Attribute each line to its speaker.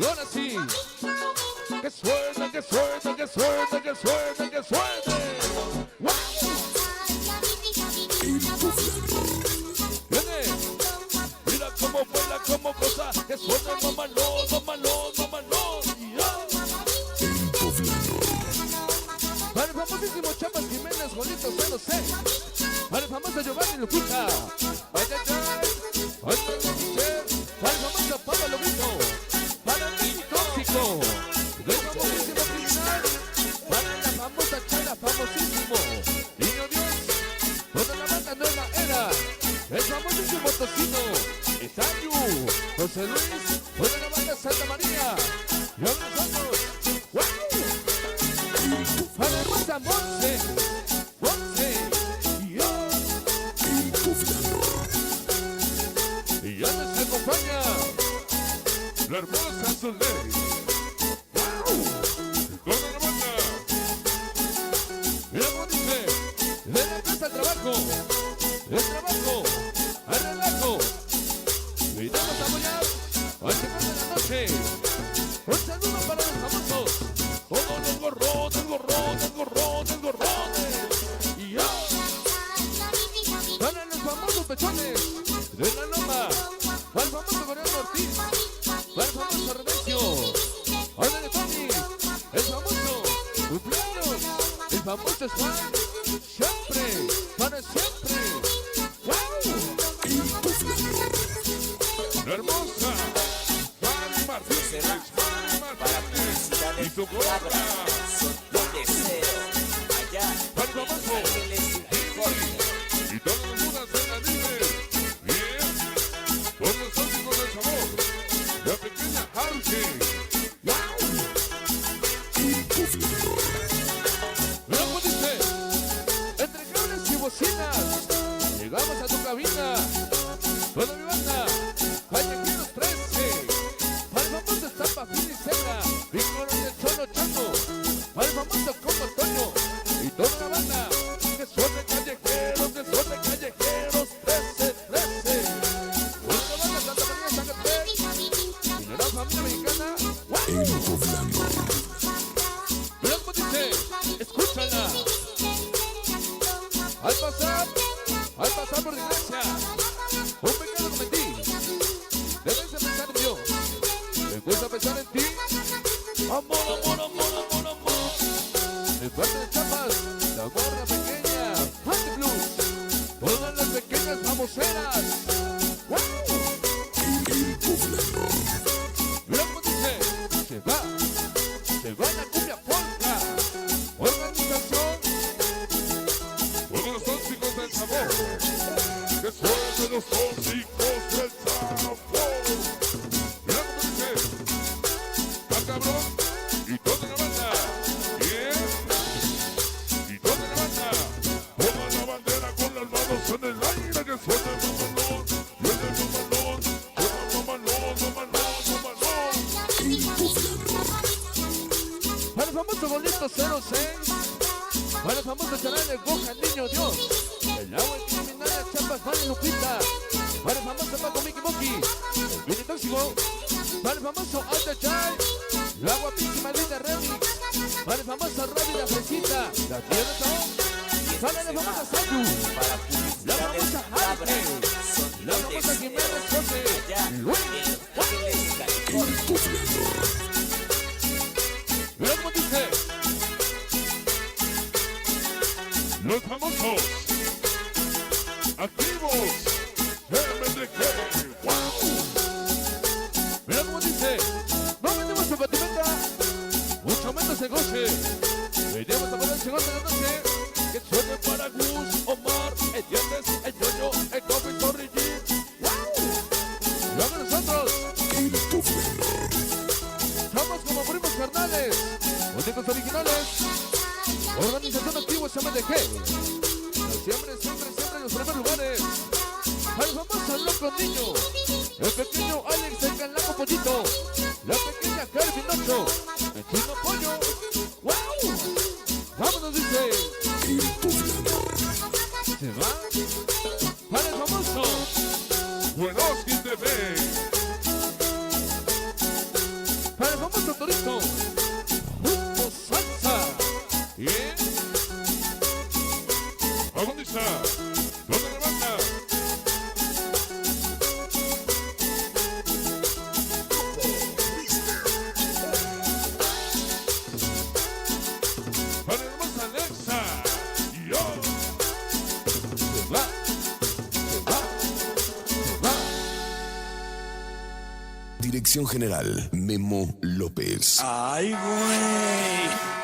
Speaker 1: Y ahora sí. Que suene, que suene, que suene, que suene, que suene. ¡Wow! Viene. Mira cómo vuela, cómo goza. Que suene, mamalón, mamalón, mamalón.
Speaker 2: El Poblano.
Speaker 1: Para el famosísimo Chapas Jiménez, Golito 06. Para el famoso Giovanni Lupita. Ay, ay, ay. Ay, para el famoso Pablo Lobito. Para el niño tóxico. El famosísimo criminal. Para la famosa Chela, famosísimo Niño Dios. Toda la banda nueva era. El famosísimo Tocino. Estaño. José Luis. Toda la banda Santa María. Y ahora nosotros. ¡Wow! Para el Rosa Monse. Y yo.
Speaker 2: El Poblano.
Speaker 1: Y ya nos acompaña la hermosa Soleil. ¡Wow! Toda la banda. Mira cómo dice. De la casa al trabajo. El trabajo. Al relajo. Y vamos a apoyar al final de la noche. Un saludo para los famosos. Todos los gorrones, gorrones, gorrones, gorrones. Y yo. Para los famosos pechones de la Loma. Para el famoso Coreano Ortiz. Para el famoso Redencio. Hola de Tony. El famoso cumpleaños. El famoso Swan. Siempre. Para siempre. ¡Wow!
Speaker 2: El Poblano.
Speaker 1: La hermosa Fanny Martínez. Fanny Martínez. Y su gorra.
Speaker 3: Yo deseo allá
Speaker 1: Para el famoso. Y todos los mudas en la libre. Bien. Todos los tóxicos del sabor. La pequeña Arce. ¡Wow!
Speaker 2: El Poblano.
Speaker 1: Mira cómo dice. Entre cables y bocinas. Llegamos a tu cabina. Toda mi banda. Callejeros 13. Para el famoso Estampa Finicena. Víctor del Cholo Chango. Para el famoso Como Toño. Y toda la banda. Que suene callejeros, que suene callejeros 13, 13. Toda la banda Santa María Zacatepec. Y la gran familia mexicana. ¡Wow!
Speaker 2: El Poblano.
Speaker 1: Mira cómo dice. Escúchala. Al pasar por la iglesia, un pecado cometí. Debes de pensar en Dios. Me cuesta pensar en ti. Amor, amor, amor, amor, amor. El fuerte de chapas, la gorra pequeña, Fanny Blues. Todas las pequeñas famoseras. ¡Wow!
Speaker 2: El Poblano.
Speaker 1: Mira cómo dice. Se va la cumbia Polka. Organización. Todos los tóxicos del sabor. Que suenen los tóxicos del sabor. Mira cómo dice. Va cabrón. Y toda la banda. Bien. Y toda la banda. Toda la bandera con las manos en el aire. Que suene mamalón. Suene mamalón. Suene mamalón, mamalón, mamalón.
Speaker 2: El Poblano.
Speaker 1: Para el famoso Golito 06. Para el famoso canal de Goja Niño Dios. El agua criminal de Chapas, Fanny Lupita. Para el famoso Paco Mickey Monkey. El Mini Tóxico. Para el famoso Alta Chai. La guapísima Linda Remix. Para el famoso Robbie La Fresita. La tierra Saúl. Para la famosa Sandu. La famosa Arte. La famosa Jiménez José. Luis.
Speaker 2: El Poblano.
Speaker 1: Mira cómo dice. Los famosos activos MDG. ¡Wow! Mira cómo dice. No vendemos su patimenta, mucho menos el goce. Venimos a poner el segundo de la noche. Que suene para Gus, Omar, el Dientes, el Yoyo, el Coffee, Torri G. ¡Wow! Luego nosotros
Speaker 2: El Poblano.
Speaker 1: somos como primos carnales, únicos originales. Organización Activos MDG. Siempre, siempre, siempre en los primeros lugares. Al famoso loco niño. El pequeño Alex, el calaco pollito. La pequeña Carmen Ocho. El chino pollo. ¡Wow! Vámonos, dice.
Speaker 2: El Poblano.
Speaker 1: Se va para el famoso Werosky TV.
Speaker 2: Dirección General, Memo López.
Speaker 3: Ay, güey.